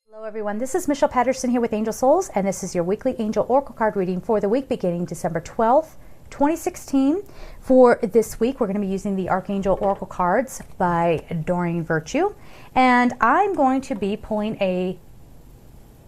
Hello everyone, this is Michelle Patterson here with Angel Souls, and this is your weekly Angel Oracle card reading for the week beginning December 12th, 2016. For this week, we're going to be using the Archangel Oracle cards by Doreen Virtue, and I'm going to be pulling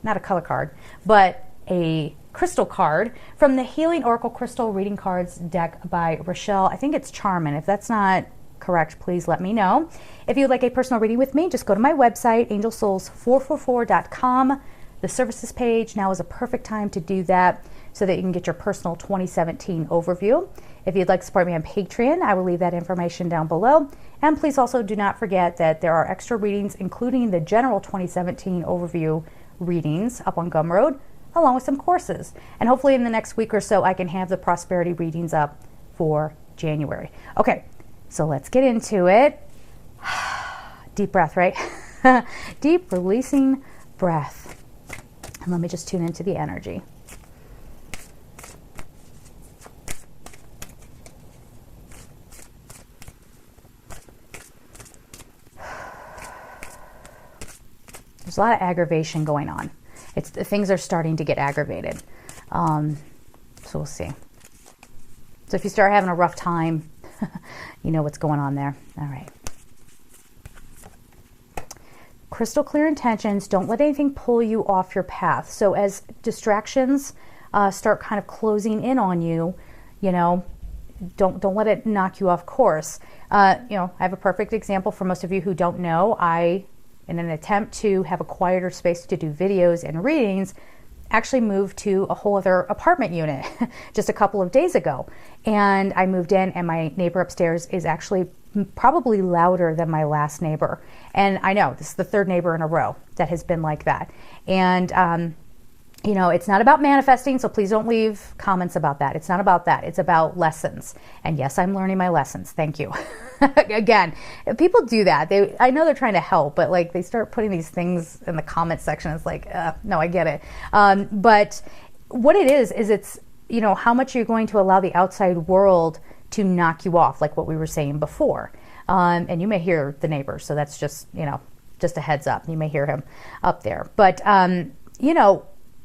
not a color card, but a crystal card from the Healing Oracle Crystal Reading Cards deck by Rochelle. I think it's Charmin. If that's not correct, please let me know. If you'd like a personal reading with me, just go to my website, angelsouls444.com. The services page. Now is a perfect time to do that so that you can get your personal 2017 overview. If you'd like to support me on Patreon, I will leave that information down below. And please also do not forget that there are extra readings, including the general 2017 overview readings up on Gumroad, along with some courses. And hopefully in the next week or so, I can have the prosperity readings up for January. Okay. So let's get into it. Deep breath, right? Deep releasing breath. And let me just tune into the energy. There's a lot of aggravation going on. Things are starting to get aggravated. So we'll see. So if you start having a rough time, you know what's going on there. All right. Crystal clear intentions. Don't let anything pull you off your path. So as distractions start kind of closing in on you, don't let it knock you off course. I have a perfect example for most of you who don't know. In an attempt to have a quieter space to do videos and readings, actually moved to a whole other apartment unit just a couple of days ago. And I moved in, and my neighbor upstairs is actually probably louder than my last neighbor. And I know this is the third neighbor in a row that has been like that. And, it's not about manifesting, so please don't leave comments about that. It's not about that. It's about lessons. And yes, I'm learning my lessons. Thank you. Again, people do that. I know they're trying to help, but they start putting these things in the comment section. It's like, no, I get it. But what it is it's, how much you're going to allow the outside world to knock you off, like what we were saying before. And you may hear the neighbor, so that's just, just a heads up. You may hear him up there. But,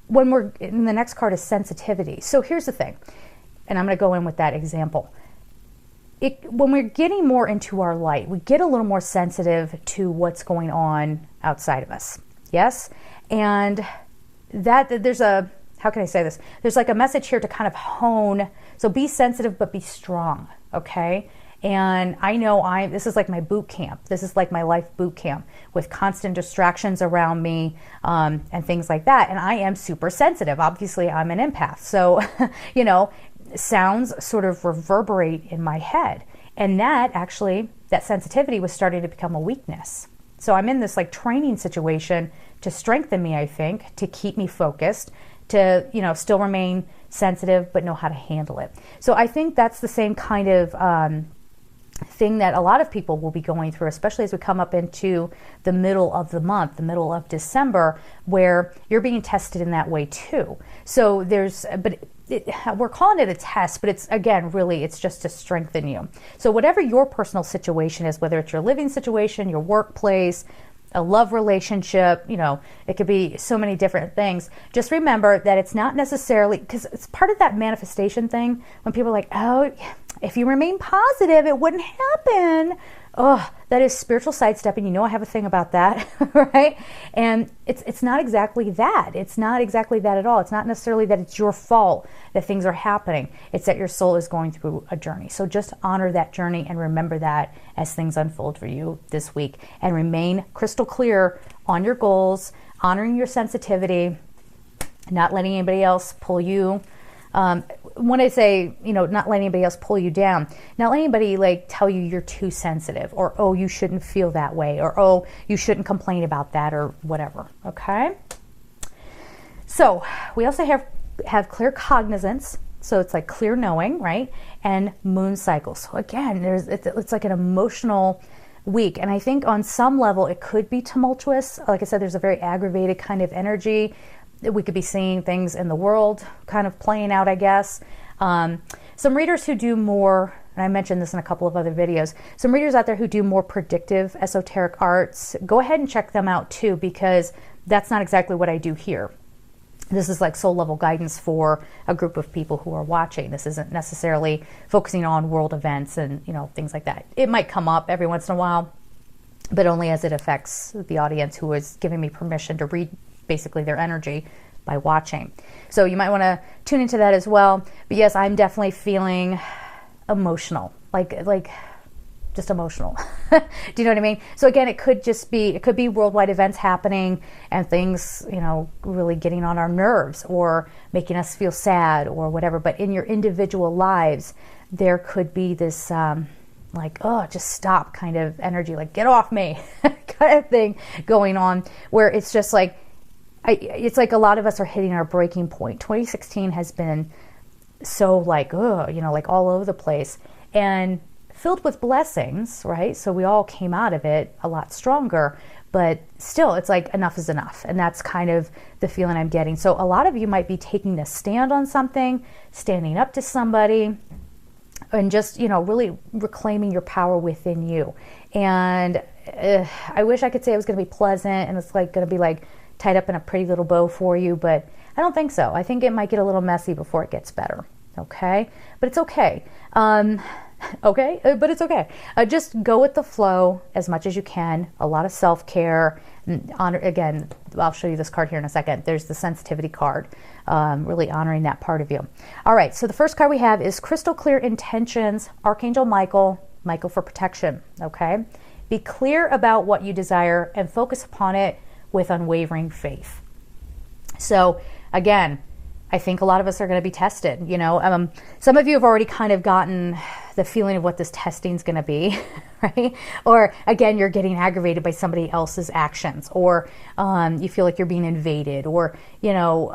when we're in the next card is sensitivity. So here's the thing, and I'm going to go in with that example. When we're getting more into our light, we get a little more sensitive to what's going on outside of us. Yes? And there's how can I say this? There's like a message here to kind of hone. So be sensitive, but be strong. Okay? And I know this is like my boot camp. This is like my life boot camp with constant distractions around me and things like that. And I am super sensitive. Obviously, I'm an empath. So, sounds sort of reverberate in my head. And that sensitivity was starting to become a weakness. So I'm in this training situation to strengthen me, I think, to keep me focused, to, still remain sensitive, but know how to handle it. So I think that's the same kind of thing that a lot of people will be going through, especially as we come up into the middle of the month, the middle of December, where you're being tested in that way too. So we're calling it a test, but it's just to strengthen you. So whatever your personal situation is, whether it's your living situation, your workplace, a love relationship, it could be so many different things. Just remember that it's not necessarily, because it's part of that manifestation thing when people are like, oh, if you remain positive, it wouldn't happen. Oh, that is spiritual sidestepping. I have a thing about that, right? And it's not exactly that. It's not exactly that at all. It's not necessarily that it's your fault that things are happening. It's that your soul is going through a journey. So just honor that journey and remember that as things unfold for you this week. And remain crystal clear on your goals, honoring your sensitivity, not letting anybody else pull you. When I say, not letting anybody else pull you down, not letting anybody tell you you're too sensitive, or, oh, you shouldn't feel that way, or, oh, you shouldn't complain about that, or whatever. Okay. So we also have clear cognizance. So it's like clear knowing, right? And moon cycles. So again, it's like an emotional week. And I think on some level it could be tumultuous. Like I said, there's a very aggravated kind of energy. We could be seeing things in the world kind of playing out, I guess. Some readers who do more, and I mentioned this in a couple of other videos, some readers out there who do more predictive esoteric arts, go ahead and check them out too, because that's not exactly what I do here. This is like soul level guidance for a group of people who are watching. This isn't necessarily focusing on world events and, you know, things like that. It might come up every once in a while, but only as it affects the audience who is giving me permission to read basically their energy by watching. So you might want to tune into that as well. But yes, I'm definitely feeling emotional, like just emotional. Do you know what I mean? So again, it could be worldwide events happening and things, you know, really getting on our nerves or making us feel sad or whatever. But in your individual lives, there could be this like, oh, just stop kind of energy, like get off me kind of thing going on, where it's just like, it's like a lot of us are hitting our breaking point. 2016 has been so like, oh, you know, like all over the place and filled with blessings, right? So we all came out of it a lot stronger, but still it's like enough is enough. And that's kind of the feeling I'm getting. So a lot of you might be taking a stand on something, standing up to somebody, and just, you know, really reclaiming your power within you. And I wish I could say it was going to be pleasant and it's like going to be like tied up in a pretty little bow for you, but I don't think so. I think it might get a little messy before it gets better. Okay. But it's okay. Okay. But it's okay. Just go with the flow as much as you can. A lot of self-care. Honor, again, I'll show you this card here in a second. There's the sensitivity card, really honoring that part of you. All right. So the first card we have is Crystal Clear Intentions, Archangel Michael for protection. Okay. Be clear about what you desire and focus upon it with unwavering faith. So again, I think a lot of us are going to be tested. You know, some of you have already kind of gotten the feeling of what this testing is going to be, right? Or again, you're getting aggravated by somebody else's actions, or you feel like you're being invaded, or, you know,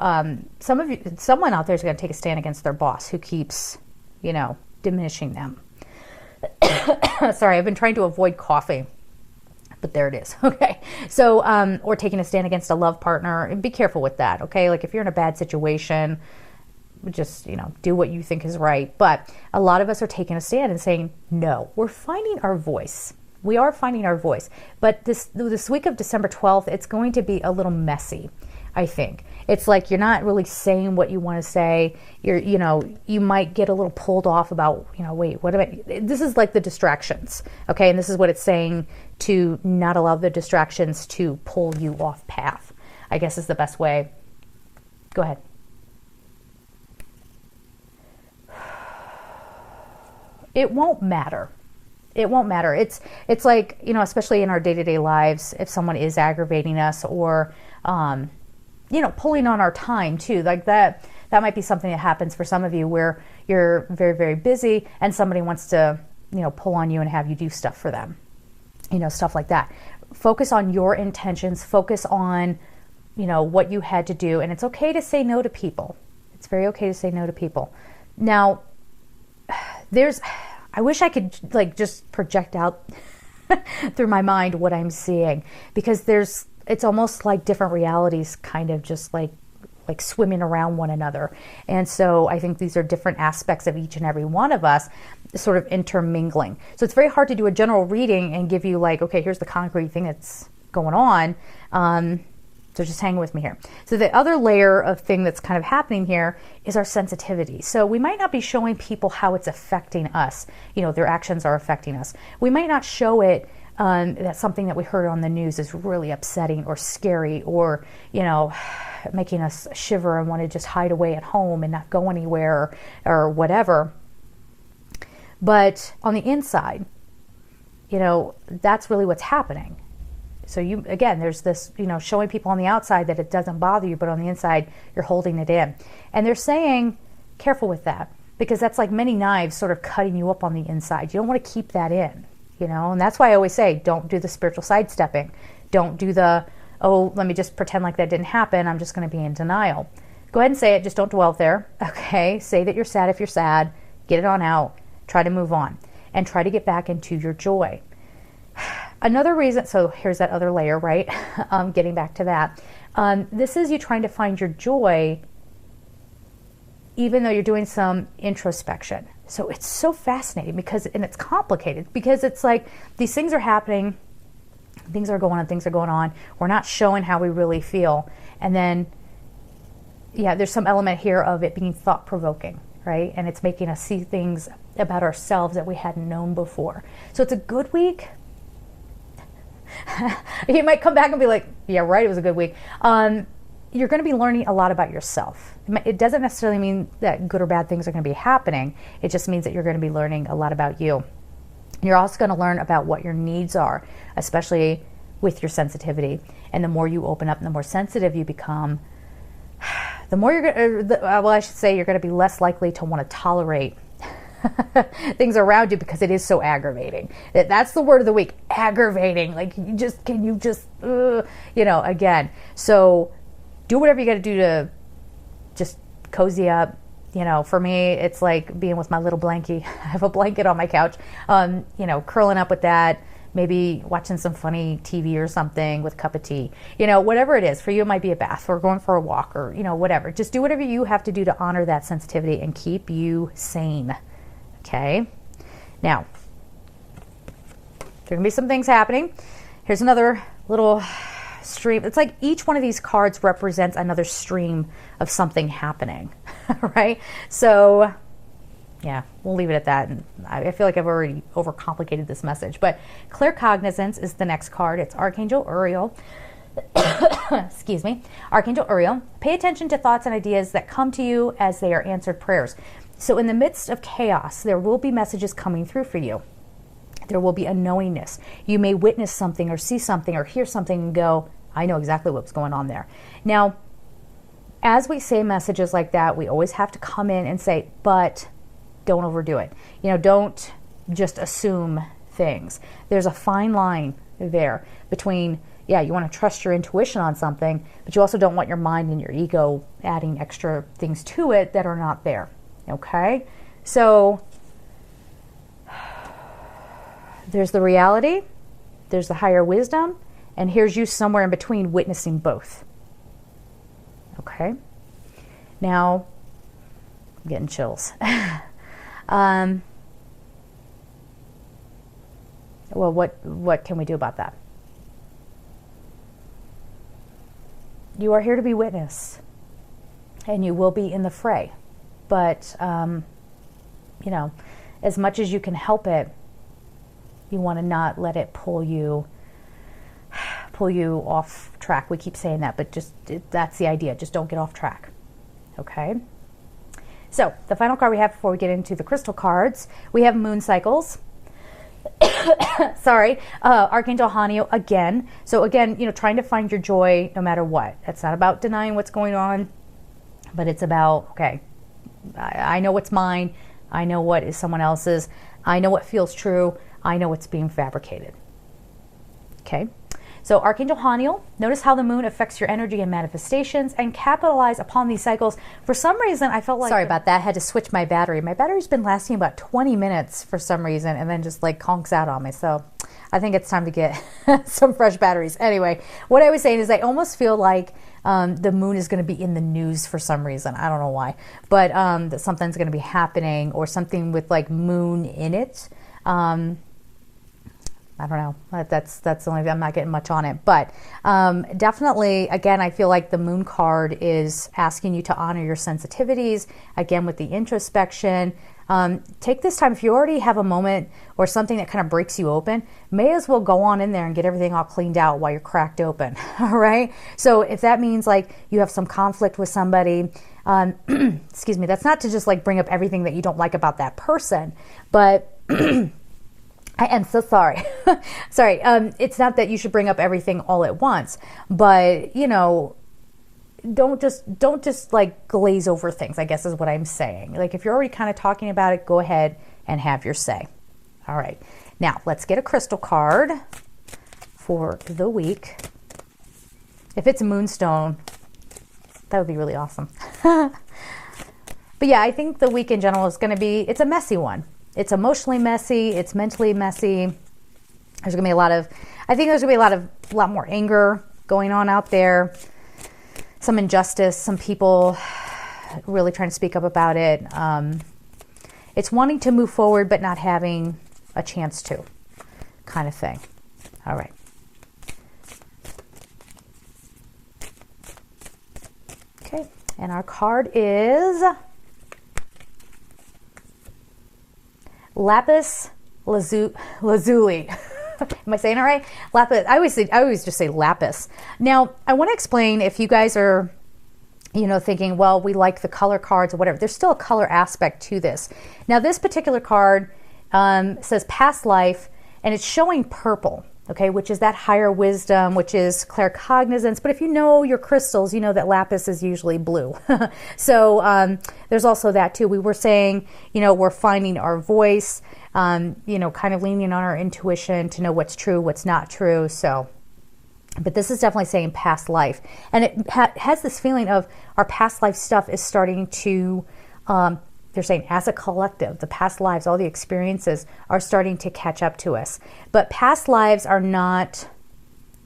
someone out there is going to take a stand against their boss who keeps, you know, diminishing them. Sorry, I've been trying to avoid coughing, but there it is. Okay. So, or taking a stand against a love partner, and be careful with that. Okay. Like if you're in a bad situation, just, you know, do what you think is right. But a lot of us are taking a stand and saying, no, we're finding our voice. We are finding our voice. But this week of December 12th, it's going to be a little messy, I think. It's like you're not really saying what you want to say. You know, you might get a little pulled off about, you know, wait, what am I? This is like the distractions, okay? And this is what it's saying, to not allow the distractions to pull you off path, I guess is the best way. Go ahead. It won't matter. It won't matter. It's like, you know, especially in our day-to-day lives, if someone is aggravating us or, you know, pulling on our time too, like that might be something that happens for some of you where you're very, very busy and somebody wants to, you know, pull on you and have you do stuff for them, you know, stuff like that. Focus on your intentions, focus on, you know, what you had to do. And it's okay to say no to people. It's very okay to say no to people. Now, I wish I could like just project out through my mind what I'm seeing, because it's almost like different realities kind of just like swimming around one another. And so I think these are different aspects of each and every one of us sort of intermingling. So it's very hard to do a general reading and give you like, okay, here's the concrete thing that's going on. So just hang with me here. So the other layer of thing that's kind of happening here is our sensitivity. So we might not be showing people how it's affecting us. You know, their actions are affecting us. We might not show it that something that we heard on the news is really upsetting or scary, or, you know, making us shiver and want to just hide away at home and not go anywhere or whatever. But on the inside, you know, that's really what's happening. So again, there's this, you know, showing people on the outside that it doesn't bother you, but on the inside, you're holding it in. And they're saying, careful with that, because that's like many knives sort of cutting you up on the inside. You don't want to keep that in, you know, and that's why I always say, don't do the spiritual sidestepping. Don't do the, oh, let me just pretend like that didn't happen. I'm just going to be in denial. Go ahead and say it. Just don't dwell there. Okay. Say that you're sad if you're sad. Get it on out. Try to move on and try to get back into your joy. Another reason, so here's that other layer, right? Getting back to that. This is you trying to find your joy even though you're doing some introspection. So it's so fascinating and it's complicated because it's like these things are happening, things are going on. We're not showing how we really feel. And then, yeah, there's some element here of it being thought-provoking, right? And it's making us see things about ourselves that we hadn't known before. So it's a good week. You might come back and be like, yeah, right, it was a good week. You're going to be learning a lot about yourself. It doesn't necessarily mean that good or bad things are going to be happening. It just means that you're going to be learning a lot about you. You're also going to learn about what your needs are, especially with your sensitivity. And the more you open up and the more sensitive you become, the more you're going to, well, I should say you're going to be less likely to want to tolerate things around you because it is so aggravating. That's the word of the week, aggravating. Like, again. So do whatever you got to do to just cozy up. For me, it's like being with my little blankie. I have a blanket on my couch, curling up with that, maybe watching some funny TV or something with a cup of tea, whatever it is. For you, it might be a bath or going for a walk or, whatever. Just do whatever you have to do to honor that sensitivity and keep you sane. Okay? Now, there are going to be some things happening. Here's another little stream. It's like each one of these cards represents another stream of something happening, right? So, yeah, we'll leave it at that. And I feel like I've already overcomplicated this message. But claircognizance is the next card. It's Archangel Uriel. Excuse me. Archangel Uriel. Pay attention to thoughts and ideas that come to you as they are answered prayers. So in the midst of chaos, there will be messages coming through for you. There will be a knowingness. You may witness something or see something or hear something and go, I know exactly what's going on there. Now, as we say messages like that, we always have to come in and say, but don't overdo it. Don't just assume things. There's a fine line there between, yeah, you want to trust your intuition on something, but you also don't want your mind and your ego adding extra things to it that are not there. Okay? So there's the reality, there's the higher wisdom, and here's you somewhere in between witnessing both. Okay? Now, I'm getting chills. Well, what can we do about that? You are here to be witness, and you will be in the fray. But, as much as you can help it, you want to not let it pull you off track. We keep saying that, but that's the idea. Just don't get off track. Okay? So, the final card we have before we get into the crystal cards, we have moon cycles. Sorry. Archangel Hanyul again. So again, trying to find your joy no matter what. It's not about denying what's going on, but it's about, okay, I know what's mine. I know what is someone else's. I know what feels true. I know what's being fabricated. Okay. So Archangel Hanyul, notice how the moon affects your energy and manifestations and capitalize upon these cycles. For some reason, I felt like... Sorry about that. I had to switch my battery. My battery's been lasting about 20 minutes for some reason and then just like conks out on me. So I think it's time to get some fresh batteries. Anyway, what I was saying is I almost feel like the moon is going to be in the news for some reason. I don't know why. But that something's going to be happening or something with like moon in it. I don't know. That's the only thing. I'm not getting much on it. But definitely, again, I feel like the moon card is asking you to honor your sensitivities. Again, with the introspection. Take this time. If you already have a moment or something that kind of breaks you open, may as well go on in there and get everything all cleaned out while you're cracked open. All right? So if that means like you have some conflict with somebody, excuse me, that's not to just like bring up everything that you don't like about that person, but... I am so sorry. Sorry. It's not that you should bring up everything all at once, but don't just like glaze over things, I guess is what I'm saying. Like if you're already kind of talking about it, go ahead and have your say. All right. Now let's get a crystal card for the week. If it's a moonstone, that would be really awesome. But yeah, I think the week in general is going to be, it's a messy one. It's emotionally messy. It's mentally messy. There's going to be a lot more anger going on out there. Some injustice. Some people really trying to speak up about it. It's wanting to move forward, but not having a chance to, kind of thing. All right. Okay, and our card is Lapis Lazuli. Am I saying it right? Lapis. I always just say lapis. Now, I want to explain, if you guys are, thinking, well, we like the color cards or whatever. There's still a color aspect to this. Now, this particular card says past life, and it's showing purple, okay, which is that higher wisdom, which is claircognizance. But if you know your crystals, you know that lapis is usually blue. So there's also that too. We were saying, we're finding our voice, kind of leaning on our intuition to know what's true, what's not true. So, but this is definitely saying past life. And it has this feeling of our past life stuff is starting to, they're saying as a collective, the past lives, all the experiences are starting to catch up to us. But past lives are not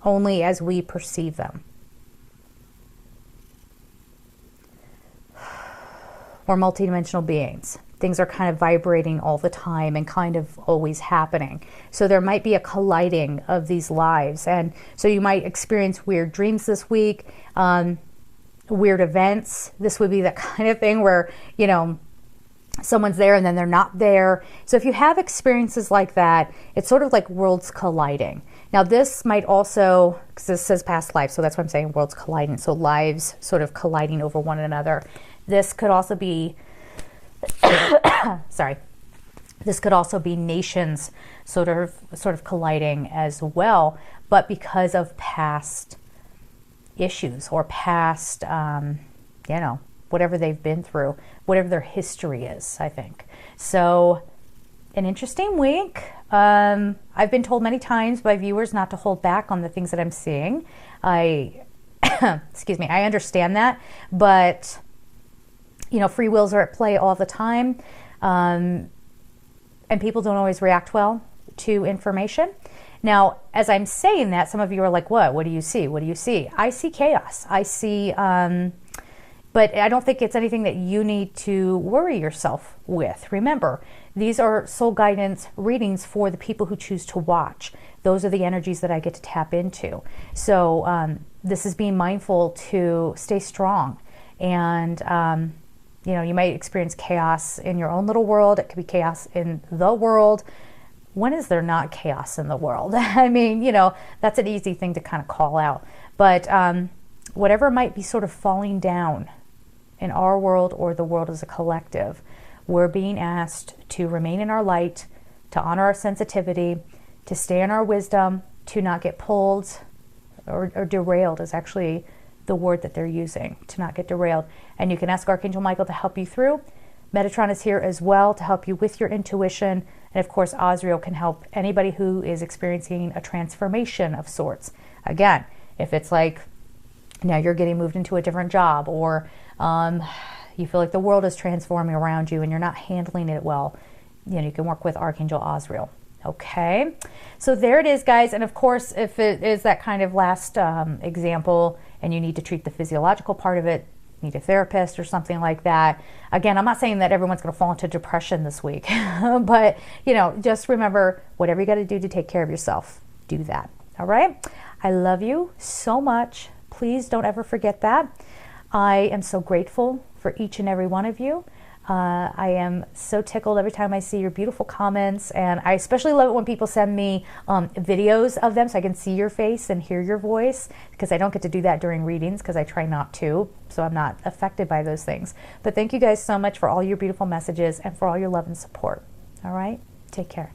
only as we perceive them. We're multidimensional beings. Things are kind of vibrating all the time and kind of always happening. So there might be a colliding of these lives. And so you might experience weird dreams this week, weird events. This would be that kind of thing where, someone's there and then they're not there. So if you have experiences like that, it's sort of like worlds colliding. Now this might also, because this says past life, so that's why I'm saying worlds colliding. So lives sort of colliding over one another. This could also be, sorry, this could also be nations sort of colliding as well, but because of past issues or past, whatever they've been through, whatever their history is, I think. So an interesting week. I've been told many times by viewers not to hold back on the things that I'm seeing. Excuse me, I understand that, but free wills are at play all the time. And people don't always react well to information. Now, as I'm saying that, some of you are like, what? What do you see? What do you see? I see chaos. I see, but I don't think it's anything that you need to worry yourself with. Remember, these are soul guidance readings for the people who choose to watch. Those are the energies that I get to tap into. So this is being mindful to stay strong. And, you might experience chaos in your own little world. It could be chaos in the world. When is there not chaos in the world? I mean, that's an easy thing to kind of call out. But whatever might be sort of falling down in our world or the world as a collective, we're being asked to remain in our light, to honor our sensitivity, to stay in our wisdom, to not get pulled or derailed is actually the word that they're using, to not get derailed. And you can ask Archangel Michael to help you through. Metatron is here as well to help you with your intuition. And of course, Azrael can help anybody who is experiencing a transformation of sorts. Again, if it's like now you're getting moved into a different job, or you feel like the world is transforming around you and you're not handling it well, you can work with Archangel Azrael. Okay, so there it is, guys. And of course, if it is that kind of last example and you need to treat the physiological part of it, need a therapist or something like that. Again, I'm not saying that everyone's going to fall into depression this week, but just remember, whatever you got to do to take care of yourself, do that. All right. I love you so much. Please don't ever forget that. I am so grateful for each and every one of you. I am so tickled every time I see your beautiful comments, and I especially love it when people send me videos of them so I can see your face and hear your voice, because I don't get to do that during readings because I try not to, so I'm not affected by those things. But thank you guys so much for all your beautiful messages and for all your love and support. All right, take care.